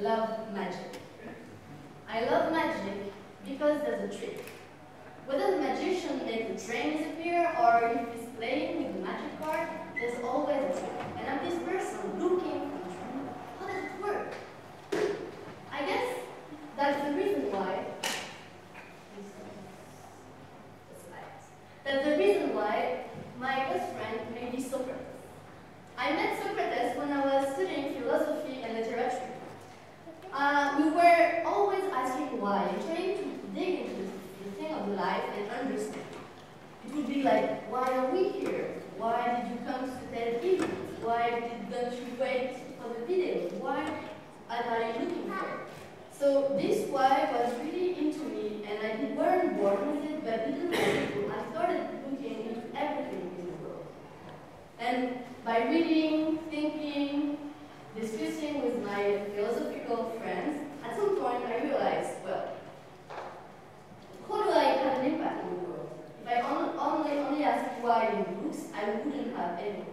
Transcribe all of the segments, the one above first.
love magic. I love magic because there's a trick. Whether the magician makes the train disappear or if he's playing with the magic card, there's always a trick. And I'm this person looking for the trick. How does it work? I guess that's the reason why. That's the reason why my best friend may be Socrates. I met Socrates when I was studying philosophy and literature. We were always asking why, trying to dig into the thing of life and understand. It would be like, why are we here? Why did you come to TED events? Why don't you wait for the video? What are you looking for? So this why was really into me, and I weren't born with it, but little by little I started looking into everything in the world. And by reading, thinking, discussing with my philosophical friends, at some point I realized, well, how do I have an impact in the world? If I only asked why in books, I wouldn't have any.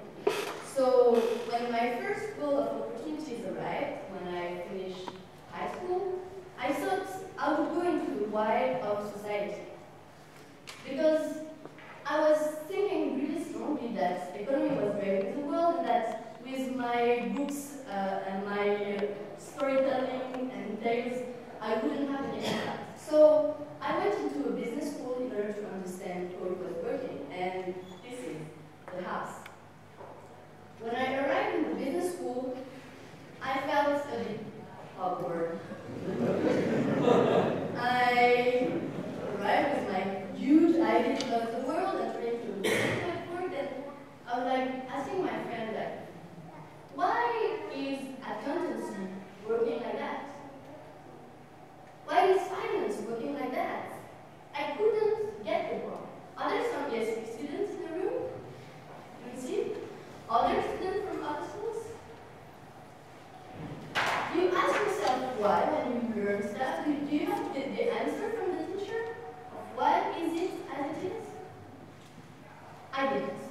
So when my first goal of opportunities arrived, when I finished high school, I thought I would go into the why of society. Because I was thinking really strongly that economy was very in the world, and that with my books and my storytelling and tales, I wouldn't have any impact. So I went into a business school in order to understand how it was working, and this is the house. When I arrived in the business school, I felt a bit awkward. I arrived with my huge ideas about the world and trying to make work, and I was like asking my friend, like, why is accountancy working like that? Why is finance working like that? I couldn't get the point. Are there some ESCP students in the room? Do you see? Are there students from other schools? Do you ask yourself why when you learn stuff? Do you have the answer from the teacher? Why is it as it is? I didn't.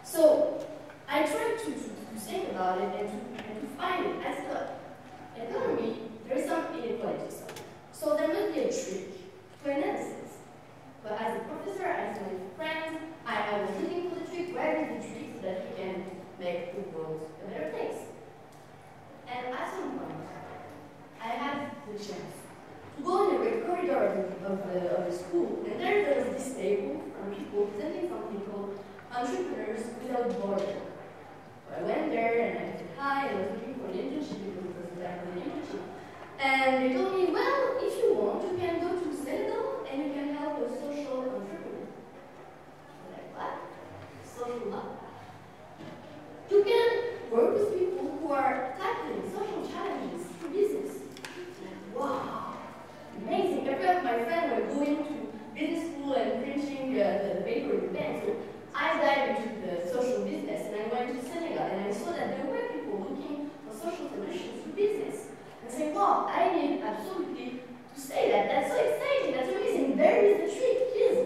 So I tried to think about it and to find it. I thought, economy, there is some inequality. So there must be a trick to analysis. But as a professor, as my friends, I was looking for the trick. Where is the trick so that we can make the world a better place? And at some point, I had the chance to go in the corridor of the school, and there was this table from people presenting something called Entrepreneurs Without Borders. So I went there and I said hi, and I was looking for an internship because it was exactly an internship. And they told me, well, if you want, you can go to Senegal and you can help a social entrepreneur. I was like, what? Social what? You can work with people who are tackling social challenges through business. Like, wow, amazing. Every of my friends were going to business school and printing the paper with pen. So I dived into the social business and I went to Senegal and I saw that there were people looking for social solutions to business. And saying, wow, I need absolutely to say that. That's so exciting, that's amazing. There is the trick, please.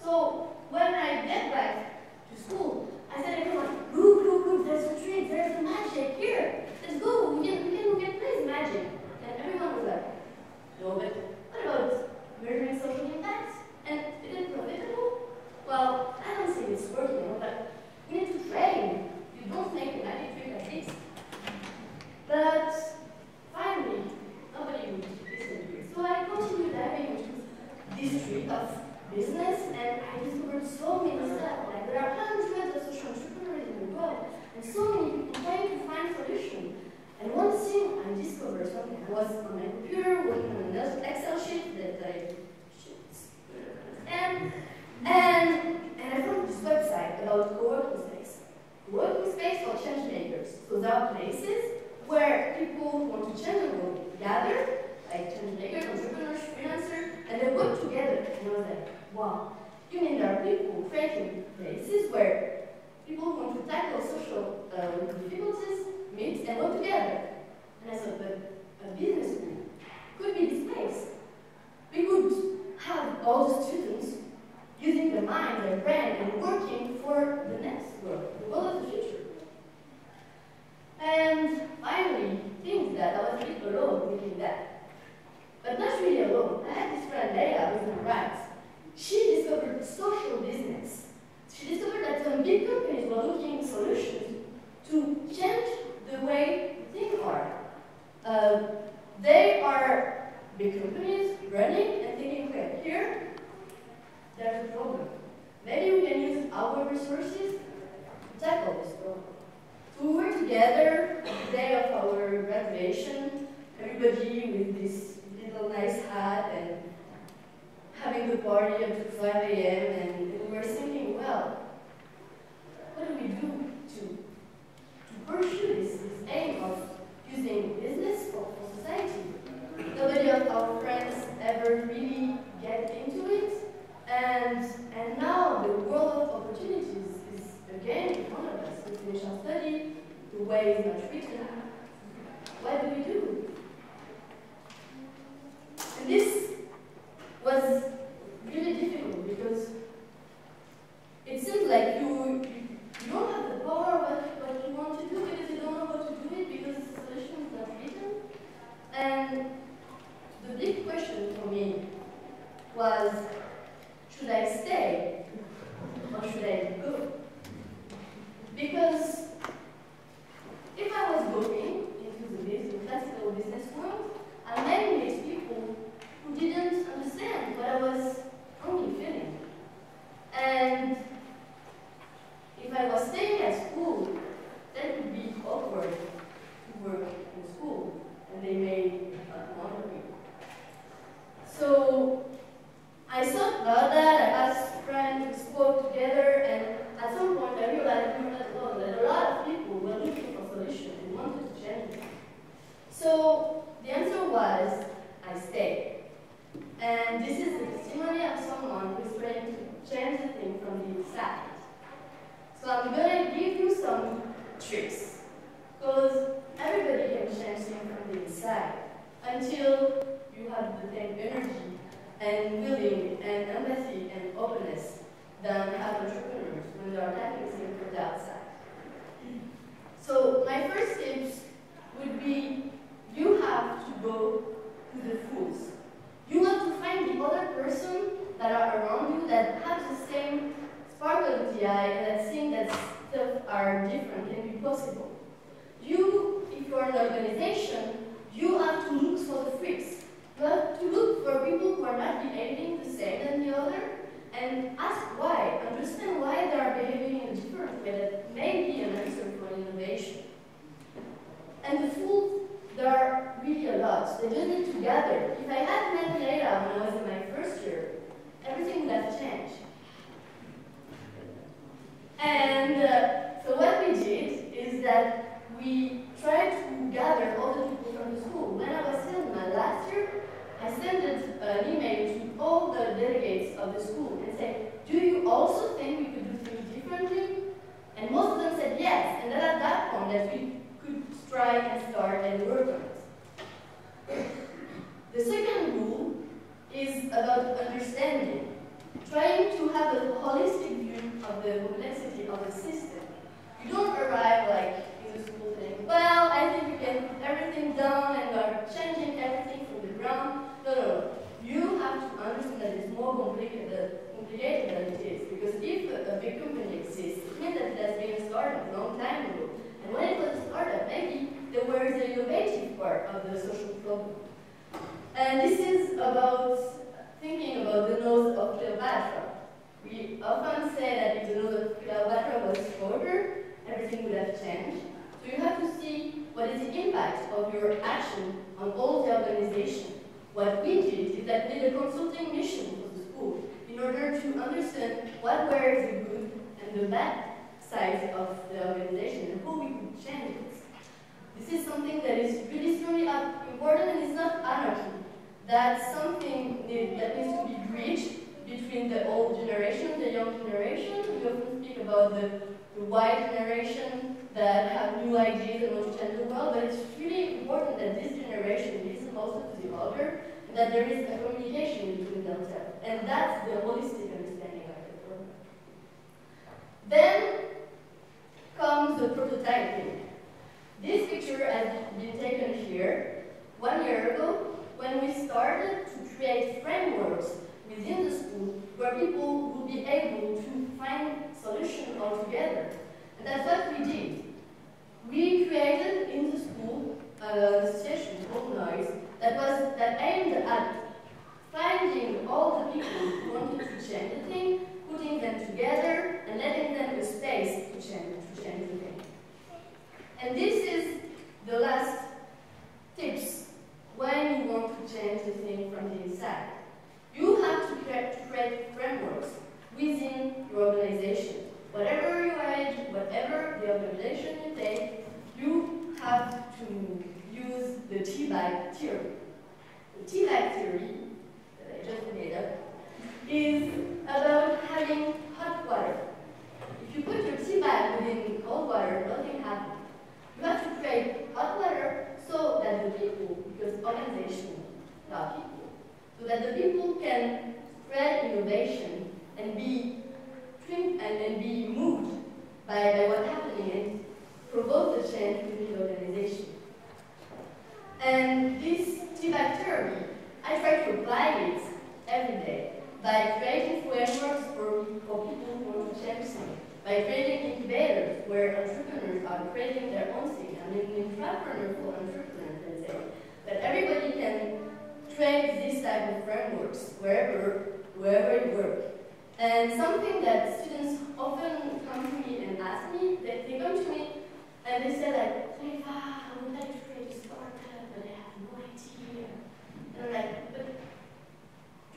So when I get back to school, I said, everyone, look, there's the trick, there's the magic here. Let's go, we can play magic. And everyone was like, no, but what about measuring social impacts? And is it profitable? Well, I don't think it's working, but we need to train. You don't make a magic trick like this. But finally, nobody would listen to it. So I continued diving into this street of business, and I discovered so many stuff. Like there are hundreds of social entrepreneurs in the world, and so many people trying to find solutions. And one thing I discovered something. I was on my computer working on an Excel sheet that I and I found this website about co-working space. Co-working space for change makers. So there are places where people who want to change the world gather, like change makers, entrepreneurs, freelancers, and they work together. And I was like, wow, you mean there are people creating places where people who want to tackle social difficulties meet and work together. And I thought, but a business school could be this place. We could have all the students using their mind, their brain, and working for the next world, the world of the future. And finally, things that I was a bit alone resources to tackle this problem. So we were together on the day of our graduation, everybody with this little nice hat and having the party up to 5 a.m. and we were thinking, well, what do we do to pursue this aim of using business for society? Nobody of our friends ever really get into it, and now the world of opportunities is again in front of us. We finish our study, the way is not written. What do we do? And this was really difficult because it seems like you don't have the power of what you want to do because you don't know how to do it because the solution is not written. And the big question for me was, should I stay or should I go? Because if I was going into the classical business world, I might meet people who didn't understand what I was only feeling. And if I was staying at school, that would be awkward to work in school, and they may want me. So I thought about that, I asked friends, we spoke together, and at some point I realized we were not alone, that a lot of people were looking for solutions and wanted to change it. So the answer was, I stayed. And this is the testimony of someone who is trying to change the thing from the inside. So I'm going to give you some tricks, because everybody can change things from the inside until you have the same energy and willing and empathy and openness than have entrepreneurs when they are tackling things from the outside. So my first tips would be, you have to go to the fools. You have to find the other person that are around you that have the same sparkle in the eye and that think that stuff are different can be possible. You, if you are an organization, you have to look for the freaks. You have to look for people who are not behaving the same than the other and ask why. Understand why they are behaving in a different way that may be an answer for innovation. And the fools, there are really a lot. They just need to gather. If I had met Maëva when I was in my first year, everything would have changed. And so what we did is that we tried to gather all the people from the school. When I was still in my last year, I sent an email to all the delegates of the school and said, do you also think we could do things differently? And most of them said yes, and then at that point that we could try and start and work on it. The second rule is about understanding, trying to have a holistic view of the complexity of the system. You don't arrive like in the school saying, well, I think we can get everything done and we are changing everything from the ground. No. You have to understand that it's more complicated than it is. Because if a big company exists, it means that it has been started a long time ago. And when it was a startup, maybe there was the innovative part of the social problem. And this is about thinking about the nose of Cleopatra. We often say that if the nose of Cleopatra was shorter, everything would have changed. So you have to see what is the impact of your action on all the organization. What we did is that we did a consulting mission for the school in order to understand what were the good and the bad sides of the organization and how we could change it. This is something that is really important, and it's not anarchy. That's something that needs to be bridged between the old generation and the young generation. We often speak about the Y generation that have new ideas and want to change the world, but it's really important that this generation listens also to the other, and that there is a communication between themselves. And that's the holistic understanding of the problem. Then comes the prototyping. This picture has been taken here 1 year ago when we started to create frameworks within the school where people would be able to find solutions all together. And that's what we did. We created in the school a session called Noise that aimed at finding all the people who wanted to change the thing, putting them together, and letting them TEDx theory that I just made up is about having hot water. If you put your tea bag within cold water, nothing happens. You have to create hot water so that the people, because organizations are people, so that the people can spread innovation and be moved by what's happening and provoke the change within the organization. And this tea-bag theory, I try to apply it every day by creating frameworks for people who want to change things, by creating incubators where entrepreneurs are creating their own thing. I mean, an entrepreneur for entrepreneurs, let's say. But everybody can create this type of frameworks wherever you work. And something that students often come to me and ask me, that they come to me and they say like, Maëva, I would like to create a startup, but I have no idea. And I'm like, but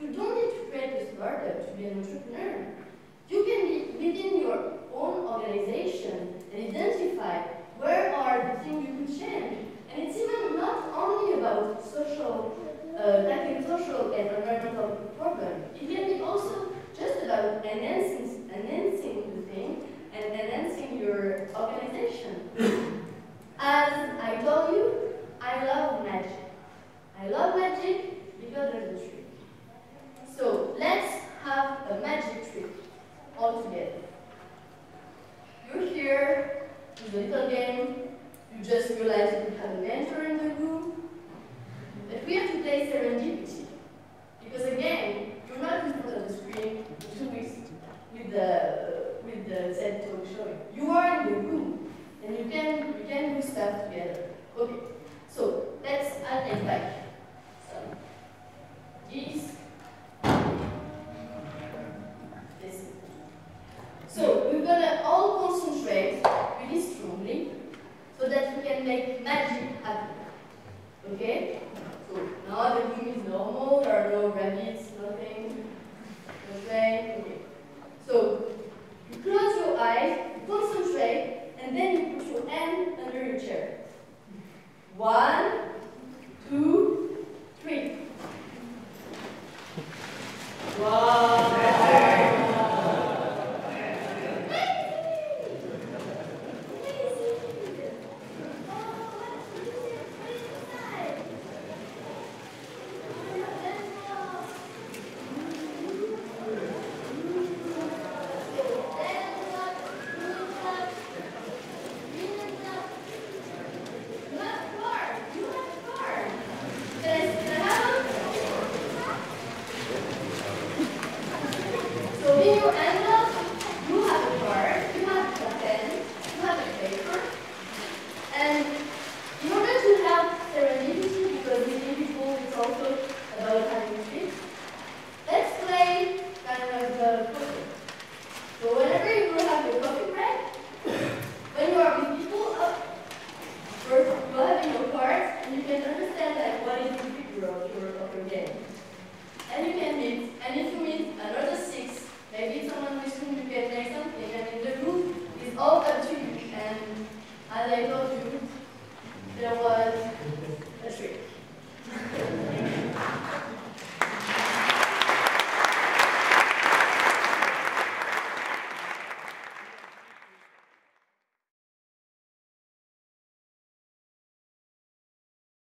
you don't need to create a startup to be an entrepreneur. You can be within your own organization and identify where are the things you could change. And it's even not only about tackling social and environmental problems. It can be also just about enhancing the thing and enhancing your organization. As I told you, I love magic. I love magic because there's a trick. So let's have a magic trick all together. You're here with a little game. You just realize you have a mentor in the room. But we have to play serendipity. Because again, you're not in front of the screen with the TED talk showing. You are in the room, and you can do stuff together. Okay, so I'll take back some. This. So we're gonna all concentrate really strongly so that we can make magic happen. Okay? So now the room is normal, there are no rabbits, nothing, no train.